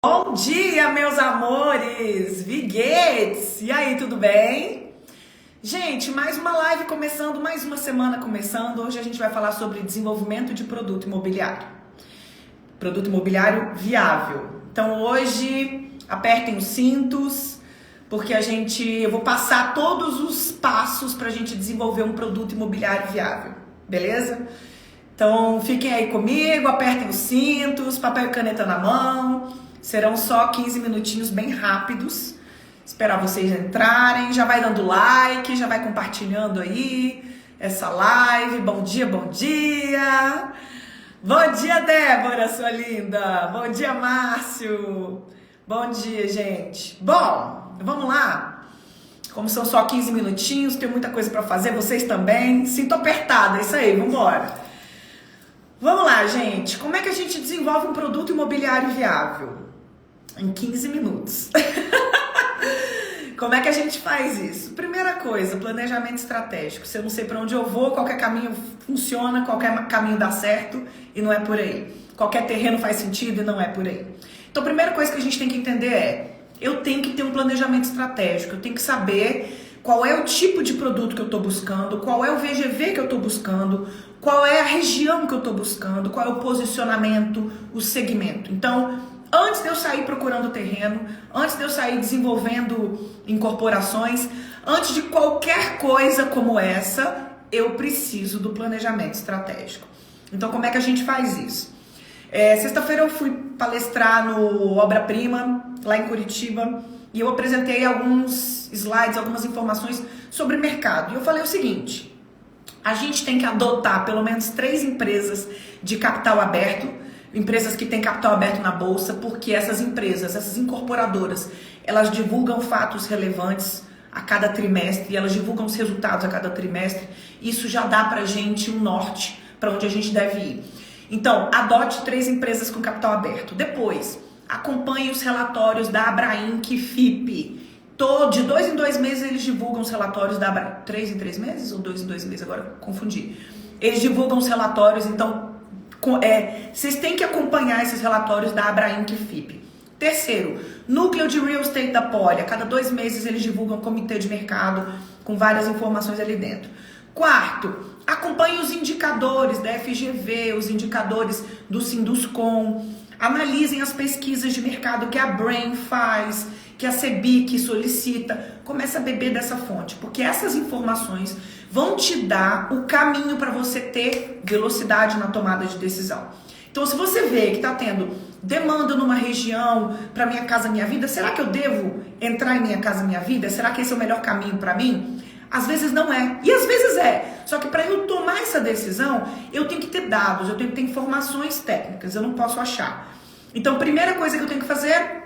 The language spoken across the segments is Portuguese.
Bom dia, meus amores! Viguetes! E aí, tudo bem? Gente, mais uma live começando, mais uma semana começando. Hoje a gente vai falar sobre desenvolvimento de produto imobiliário. Produto imobiliário viável. Então hoje, apertem os cintos, porque eu vou passar todos os passos para a gente desenvolver um produto imobiliário viável. Beleza? Então fiquem aí comigo, apertem os cintos, papel e caneta na mão. Serão só 15 minutinhos bem rápidos. Esperar vocês entrarem. Já vai dando like, já vai compartilhando aí essa live. Bom dia, bom dia. Bom dia, Débora, sua linda. Bom dia, Márcio. Bom dia, gente. Bom, vamos lá. Como são só 15 minutinhos, tem muita coisa para fazer. Vocês também. Sinto apertada, é isso aí, vamos embora. Vamos lá, gente. Como é que a gente desenvolve um produto imobiliário viável? Em 15 minutos. Como é que a gente faz isso? Primeira coisa, planejamento estratégico. Se eu não sei para onde eu vou, qualquer caminho funciona, qualquer caminho dá certo e não é por aí. Qualquer terreno faz sentido e não é por aí. Então, a primeira coisa que a gente tem que entender é: eu tenho que ter um planejamento estratégico. Eu tenho que saber qual é o tipo de produto que eu estou buscando, qual é o VGV que eu estou buscando, qual é a região que eu estou buscando, qual é o posicionamento, o segmento. Então, antes de eu sair procurando terreno, antes de eu sair desenvolvendo incorporações, antes de qualquer coisa como essa, eu preciso do planejamento estratégico. Então, como é que a gente faz isso? Sexta-feira eu fui palestrar no Obra Prima, lá em Curitiba, e eu apresentei alguns slides, algumas informações sobre mercado. E eu falei o seguinte: a gente tem que adotar pelo menos 3 empresas de capital aberto, empresas que têm capital aberto na bolsa, porque essas empresas, essas incorporadoras, elas divulgam fatos relevantes a cada trimestre, elas divulgam os resultados a cada trimestre. Isso já dá pra gente um norte para onde a gente deve ir. Então, adote 3 empresas com capital aberto. Depois, acompanhe os relatórios da Abrainc FIP. De 2 em 2 meses eles divulgam os relatórios da Abrainc. 3 em 3 meses ou 2 em 2 meses? Agora confundi. Eles divulgam os relatórios, então vocês têm que acompanhar esses relatórios da Abrainc FIP. Terceiro, núcleo de real estate da Poli. A cada 2 meses eles divulgam um comitê de mercado com várias informações ali dentro. Quarto, acompanhe os indicadores da FGV, os indicadores do Sinduscom. Analisem as pesquisas de mercado que a Brain faz, que a Sebic solicita. Comece a beber dessa fonte, porque essas informações vão te dar o caminho para você ter velocidade na tomada de decisão. Então, se você vê que está tendo demanda numa região para Minha Casa Minha Vida, será que eu devo entrar em Minha Casa Minha Vida? Será que esse é o melhor caminho para mim? Às vezes não é, e às vezes é. Só que para eu tomar essa decisão, eu tenho que ter dados, eu tenho que ter informações técnicas, eu não posso achar. Então, primeira coisa que eu tenho que fazer é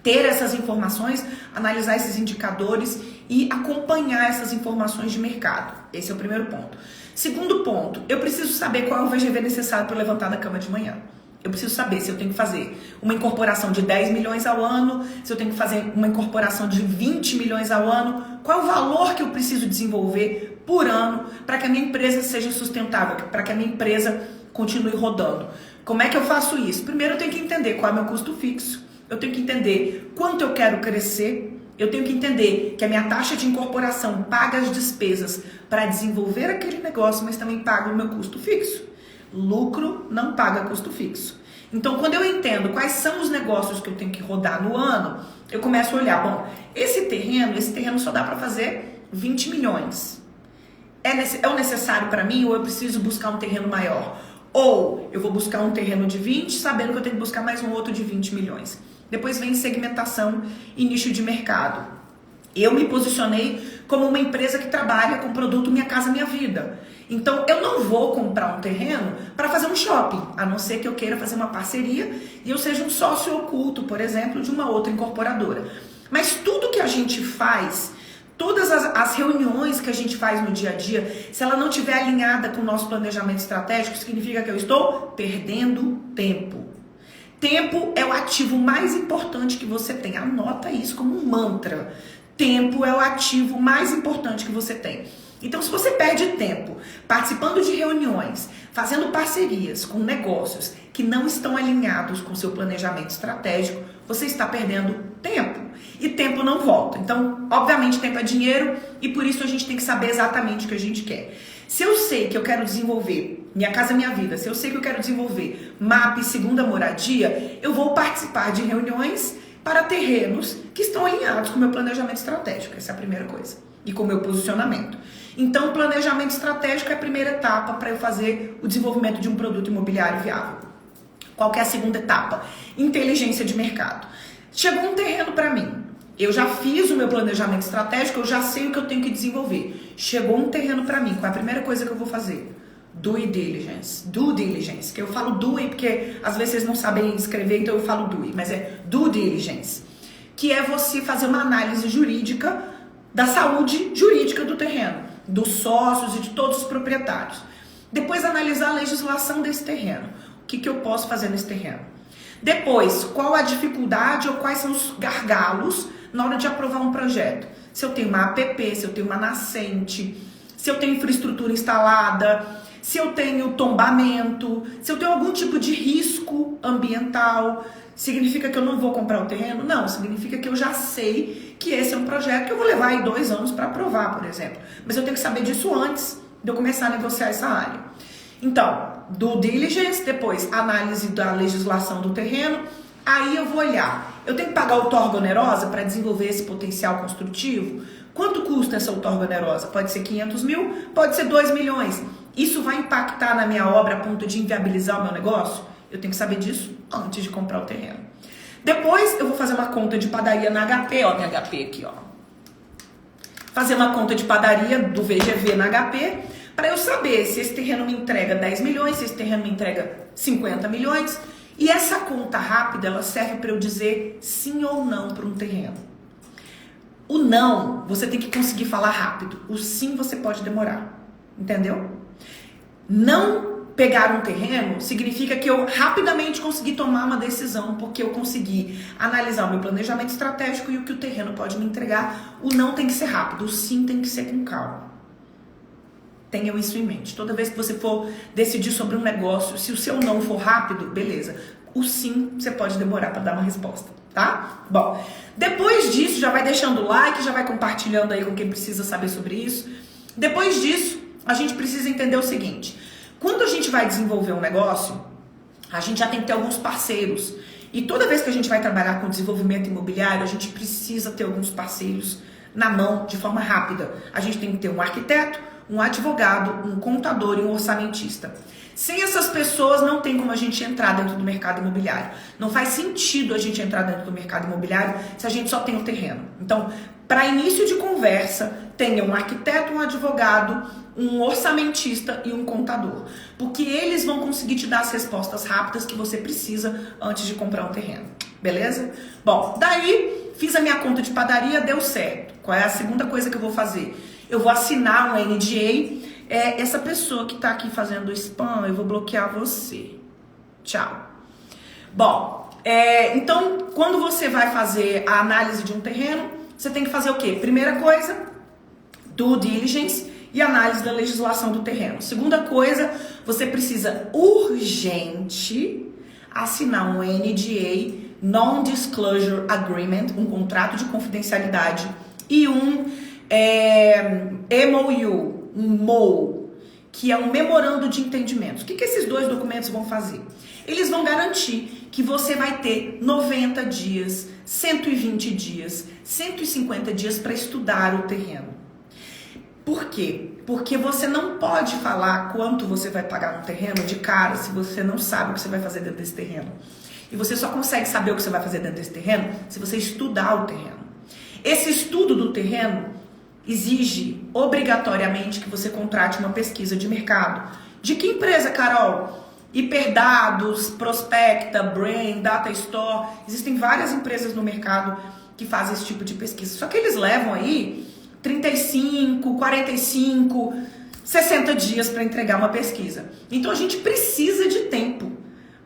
ter essas informações, analisar esses indicadores e acompanhar essas informações de mercado. Esse é o primeiro ponto. Segundo ponto, eu preciso saber qual é o VGV necessário para levantar da cama de manhã. Eu preciso saber se eu tenho que fazer uma incorporação de 10 milhões ao ano, se eu tenho que fazer uma incorporação de 20 milhões ao ano, qual é o valor que eu preciso desenvolver por ano para que a minha empresa seja sustentável, para que a minha empresa continue rodando. Como é que eu faço isso? Primeiro eu tenho que entender qual é o meu custo fixo, eu tenho que entender quanto eu quero crescer, eu tenho que entender que a minha taxa de incorporação paga as despesas para desenvolver aquele negócio, mas também paga o meu custo fixo. Lucro não paga custo fixo. Então, quando eu entendo quais são os negócios que eu tenho que rodar no ano, eu começo a olhar, bom, esse terreno só dá para fazer 20 milhões. É o necessário para mim ou eu preciso buscar um terreno maior? Ou eu vou buscar um terreno de 20, sabendo que eu tenho que buscar mais um outro de 20 milhões. Depois vem segmentação e nicho de mercado. Eu me posicionei como uma empresa que trabalha com o produto Minha Casa Minha Vida. Então, eu não vou comprar um terreno para fazer um shopping, a não ser que eu queira fazer uma parceria e eu seja um sócio oculto, por exemplo, de uma outra incorporadora. Mas tudo que a gente faz, todas as reuniões que a gente faz no dia a dia, se ela não estiver alinhada com o nosso planejamento estratégico, significa que eu estou perdendo tempo. Tempo é o ativo mais importante que você tem. Anota isso como um mantra. Tempo é o ativo mais importante que você tem. Então, se você perde tempo participando de reuniões, fazendo parcerias com negócios que não estão alinhados com o seu planejamento estratégico, você está perdendo tempo. E tempo não volta. Então, obviamente, tempo é dinheiro e por isso a gente tem que saber exatamente o que a gente quer. Se eu sei que eu quero desenvolver Minha Casa Minha Vida, se eu sei que eu quero desenvolver MAP Segunda Moradia, eu vou participar de reuniões para terrenos que estão alinhados com o meu planejamento estratégico. Essa é a primeira coisa. E com o meu posicionamento. Então, o planejamento estratégico é a primeira etapa para eu fazer o desenvolvimento de um produto imobiliário viável. Qual que é a segunda etapa? Inteligência de mercado. Chegou um terreno para mim. Eu já fiz o meu planejamento estratégico, eu já sei o que eu tenho que desenvolver. Chegou um terreno para mim. Qual é a primeira coisa que eu vou fazer? Due diligence. Due diligence. Que eu falo due porque às vezes vocês não sabem escrever, então eu falo due. Mas é due diligence. Que é você fazer uma análise jurídica da saúde jurídica do terreno, dos sócios e de todos os proprietários. Depois analisar a legislação desse terreno. O que eu posso fazer nesse terreno? Depois, qual a dificuldade ou quais são os gargalos na hora de aprovar um projeto? Se eu tenho uma APP, se eu tenho uma nascente, se eu tenho infraestrutura instalada, se eu tenho tombamento, se eu tenho algum tipo de risco ambiental, significa que eu não vou comprar o terreno? Não, significa que eu já sei que esse é um projeto que eu vou levar aí 2 anos para aprovar, por exemplo. Mas eu tenho que saber disso antes de eu começar a negociar essa área. Então, due diligence, depois análise da legislação do terreno, aí eu vou olhar. Eu tenho que pagar outorga onerosa para desenvolver esse potencial construtivo? Quanto custa essa outorga onerosa? Pode ser 500 mil, pode ser 2 milhões. Isso vai impactar na minha obra a ponto de inviabilizar o meu negócio? Eu tenho que saber disso antes de comprar o terreno. Depois eu vou fazer uma conta de padaria na HP, ó, minha HP aqui, ó. Fazer uma conta de padaria do VGV na HP, para eu saber se esse terreno me entrega 10 milhões, se esse terreno me entrega 50 milhões. E essa conta rápida, ela serve para eu dizer sim ou não para um terreno. O não, você tem que conseguir falar rápido. O sim, você pode demorar. Entendeu? Não pegar um terreno significa que eu rapidamente consegui tomar uma decisão, porque eu consegui analisar o meu planejamento estratégico e o que o terreno pode me entregar. O não tem que ser rápido, o sim tem que ser com calma. Tenham isso em mente. Toda vez que você for decidir sobre um negócio, se o seu não for rápido, beleza. O sim, você pode demorar para dar uma resposta, tá? Bom, depois disso, já vai deixando o like, já vai compartilhando aí com quem precisa saber sobre isso. Depois disso, a gente precisa entender o seguinte. Quando a gente vai desenvolver um negócio, a gente já tem que ter alguns parceiros. E toda vez que a gente vai trabalhar com desenvolvimento imobiliário, a gente precisa ter alguns parceiros na mão de forma rápida. A gente tem que ter um arquiteto, um advogado, um contador e um orçamentista. Sem essas pessoas, não tem como a gente entrar dentro do mercado imobiliário. Não faz sentido a gente entrar dentro do mercado imobiliário se a gente só tem o terreno. Então, para início de conversa, tenha um arquiteto, um advogado, um orçamentista e um contador. Porque eles vão conseguir te dar as respostas rápidas que você precisa antes de comprar um terreno. Beleza? Bom, daí fiz a minha conta de padaria, deu certo. Qual é a segunda coisa que eu vou fazer? Eu vou assinar um NDA. Essa pessoa que está aqui fazendo spam, eu vou bloquear você. Tchau. Bom, então, quando você vai fazer a análise de um terreno, você tem que fazer o quê? Primeira coisa, due diligence e análise da legislação do terreno. Segunda coisa, você precisa urgente assinar um NDA, Non-Disclosure Agreement, um contrato de confidencialidade, e um MOU, um MOU, que é um memorando de entendimento. O que esses 2 documentos vão fazer? Eles vão garantir que você vai ter 90 dias, 120 dias, 150 dias para estudar o terreno. Por quê? Porque você não pode falar quanto você vai pagar no terreno de cara se você não sabe o que você vai fazer dentro desse terreno. E você só consegue saber o que você vai fazer dentro desse terreno se você estudar o terreno. Esse estudo do terreno exige obrigatoriamente que você contrate uma pesquisa de mercado. De que empresa, Carol? Hiperdados, Prospecta, Brain, Data Store. Existem várias empresas no mercado que fazem esse tipo de pesquisa. Só que eles levam aí 35, 45, 60 dias para entregar uma pesquisa. Então a gente precisa de tempo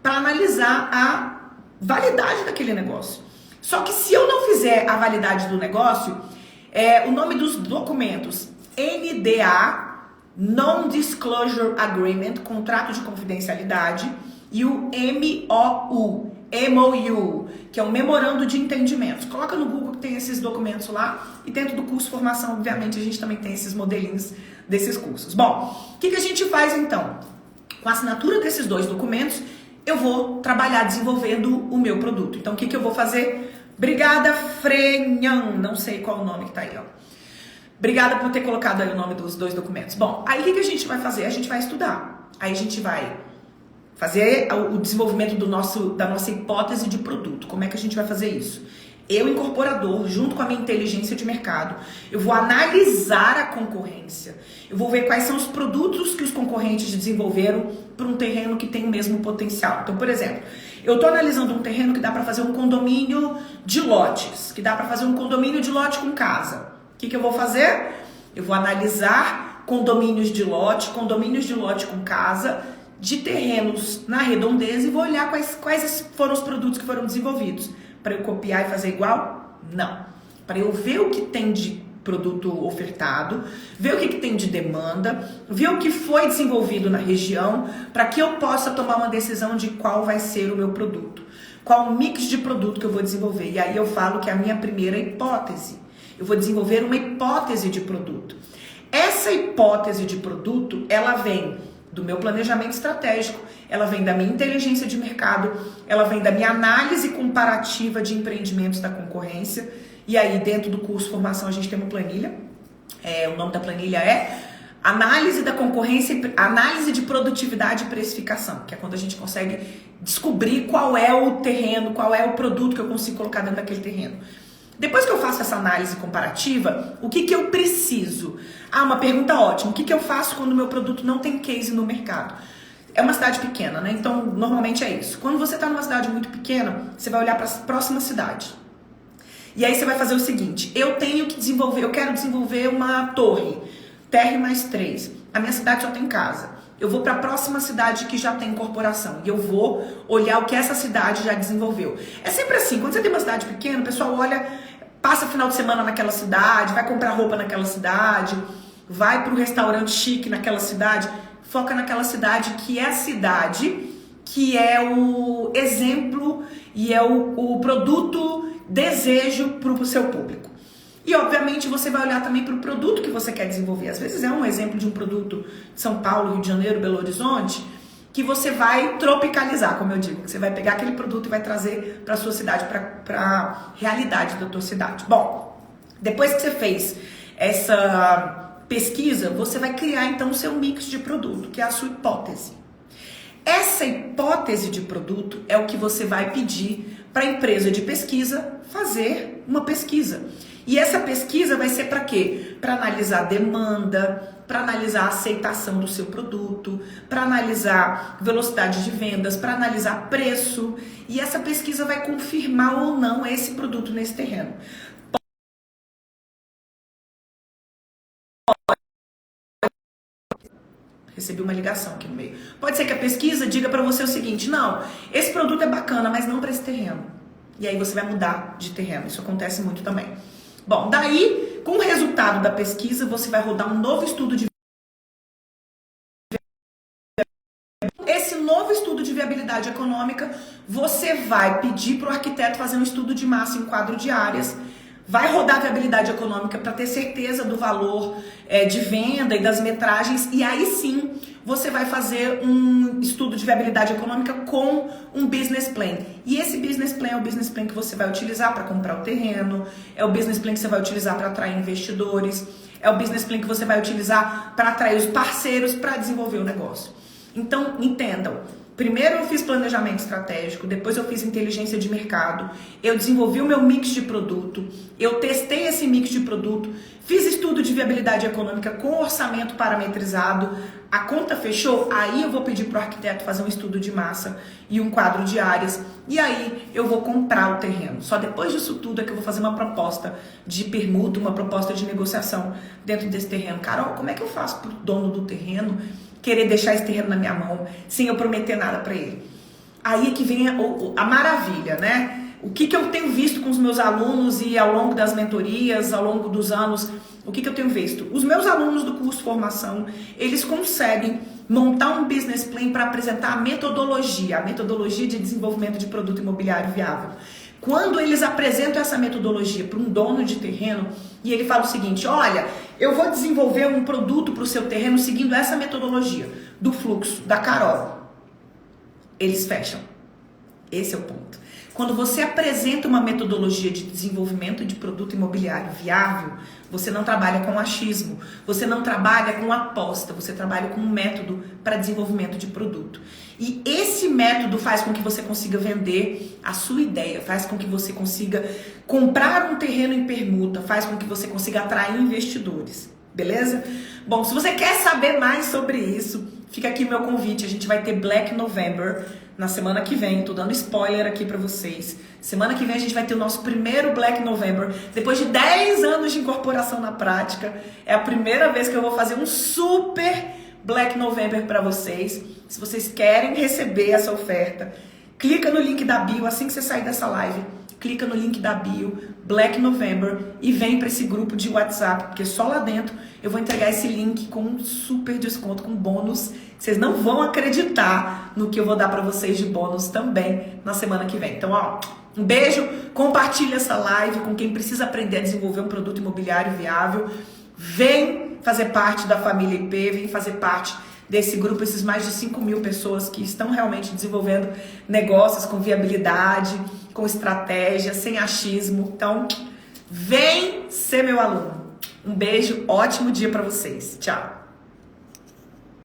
para analisar a validade daquele negócio. Só que se eu não fizer a validade do negócio, o nome dos documentos, NDA, Non-Disclosure Agreement, contrato de confidencialidade, e o MOU, MOU, que é um memorando de entendimentos. Coloca no Google que tem esses documentos lá, e dentro do curso formação, obviamente, a gente também tem esses modelinhos desses cursos. Bom, o que a gente faz então? Com a assinatura desses 2 documentos, eu vou trabalhar desenvolvendo o meu produto. Então, o que eu vou fazer? Obrigada, Frenhan, não sei qual o nome que tá aí, ó. Obrigada por ter colocado aí o nome dos 2 documentos. Bom, aí o que a gente vai fazer? A gente vai estudar. Aí a gente vai fazer o desenvolvimento da nossa hipótese de produto. Como é que a gente vai fazer isso? Eu, incorporador, junto com a minha inteligência de mercado, eu vou analisar a concorrência. Eu vou ver quais são os produtos que os concorrentes desenvolveram para um terreno que tem o mesmo potencial. Então, por exemplo, eu estou analisando um terreno que dá para fazer um condomínio de lotes, que dá para fazer um condomínio de lote com casa. O que eu vou fazer? Eu vou analisar condomínios de lote com casa, de terrenos na redondeza, e vou olhar quais foram os produtos que foram desenvolvidos. Para eu copiar e fazer igual? Não. Para eu ver o que tem de produto ofertado, ver o que tem de demanda, ver o que foi desenvolvido na região, para que eu possa tomar uma decisão de qual vai ser o meu produto. Qual o mix de produto que eu vou desenvolver. E aí eu falo que é a minha primeira hipótese. Eu vou desenvolver uma hipótese de produto. Essa hipótese de produto, ela vem do meu planejamento estratégico, ela vem da minha inteligência de mercado, ela vem da minha análise comparativa de empreendimentos da concorrência. E aí, dentro do curso Formação, a gente tem uma planilha. O nome da planilha é Análise da Concorrência, Análise de Produtividade e Precificação, que é quando a gente consegue descobrir qual é o terreno, qual é o produto que eu consigo colocar dentro daquele terreno. Depois que eu faço essa análise comparativa, o que eu preciso? Uma pergunta ótima. O que eu faço quando o meu produto não tem case no mercado? É uma cidade pequena, né? Então, normalmente é isso. Quando você está numa cidade muito pequena, você vai olhar para a próxima cidade. E aí você vai fazer o seguinte: eu quero desenvolver uma torre, TR+3. A minha cidade só tem casa. Eu vou para a próxima cidade que já tem corporação e eu vou olhar o que essa cidade já desenvolveu. É sempre assim, quando você tem uma cidade pequena, o pessoal olha, passa final de semana naquela cidade, vai comprar roupa naquela cidade, vai para um restaurante chique naquela cidade, foca naquela cidade que é a cidade que é o exemplo e é o produto desejo para o seu público. E, obviamente, você vai olhar também para o produto que você quer desenvolver. Às vezes é um exemplo de um produto de São Paulo, Rio de Janeiro, Belo Horizonte, que você vai tropicalizar, como eu digo. Que você vai pegar aquele produto e vai trazer para a sua cidade, para a realidade da tua cidade. Bom, depois que você fez essa pesquisa, você vai criar, então, o seu mix de produto, que é a sua hipótese. Essa hipótese de produto é o que você vai pedir para a empresa de pesquisa fazer uma pesquisa. E essa pesquisa vai ser para quê? Para analisar a demanda, para analisar a aceitação do seu produto, para analisar velocidade de vendas, para analisar preço. E essa pesquisa vai confirmar ou não esse produto nesse terreno. Recebi uma ligação aqui no meio. Pode ser que a pesquisa diga para você o seguinte: não, esse produto é bacana, mas não para esse terreno. E aí você vai mudar de terreno. Isso acontece muito também. Bom, daí, com o resultado da pesquisa, você vai rodar um novo estudo de Esse novo estudo de viabilidade econômica, você vai pedir para o arquiteto fazer um estudo de massa em quadro de áreas, vai rodar a viabilidade econômica para ter certeza do valor de venda e das metragens, e aí sim você vai fazer um estudo de viabilidade econômica com um business plan. E esse business plan é o business plan que você vai utilizar para comprar o terreno, é o business plan que você vai utilizar para atrair investidores, é o business plan que você vai utilizar para atrair os parceiros para desenvolver o negócio. Então, entendam. Primeiro eu fiz planejamento estratégico, depois eu fiz inteligência de mercado, eu desenvolvi o meu mix de produto, eu testei esse mix de produto, fiz estudo de viabilidade econômica com orçamento parametrizado, a conta fechou, aí eu vou pedir para o arquiteto fazer um estudo de massa e um quadro de áreas, e aí eu vou comprar o terreno. Só depois disso tudo é que eu vou fazer uma proposta de permuta, uma proposta de negociação dentro desse terreno. Carol, como é que eu faço para o dono do terreno querer deixar esse terreno na minha mão sem eu prometer nada para ele? Aí é que vem a maravilha, né? O que eu tenho visto com os meus alunos e ao longo das mentorias, ao longo dos anos, o que eu tenho visto? Os meus alunos do curso Formação, eles conseguem montar um business plan para apresentar a metodologia de desenvolvimento de produto imobiliário viável. Quando eles apresentam essa metodologia para um dono de terreno e ele fala o seguinte, olha, eu vou desenvolver um produto para o seu terreno seguindo essa metodologia do fluxo da Carol. Eles fecham. Esse é o ponto. Quando você apresenta uma metodologia de desenvolvimento de produto imobiliário viável, você não trabalha com achismo, você não trabalha com aposta, você trabalha com um método para desenvolvimento de produto. E esse método faz com que você consiga vender a sua ideia, faz com que você consiga comprar um terreno em permuta, faz com que você consiga atrair investidores, beleza? Bom, se você quer saber mais sobre isso, fica aqui meu convite, a gente vai ter Black November na semana que vem, tô dando spoiler aqui pra vocês. Semana que vem a gente vai ter o nosso primeiro Black November, depois de 10 anos de incorporação na prática, é a primeira vez que eu vou fazer um super Black November pra vocês. Se vocês querem receber essa oferta, clica no link da bio, assim que você sair dessa live, clica no link da bio, Black November, e vem para esse grupo de WhatsApp, porque só lá dentro eu vou entregar esse link com um super desconto, com bônus. Vocês não vão acreditar no que eu vou dar para vocês de bônus também na semana que vem. Então, ó, um beijo, compartilha essa live com quem precisa aprender a desenvolver um produto imobiliário viável. Vem fazer parte da família IP, vem fazer parte desse grupo, esses mais de 5.000 pessoas que estão realmente desenvolvendo negócios com viabilidade, com estratégia, sem achismo. Então, vem ser meu aluno. Um beijo, ótimo dia para vocês. Tchau.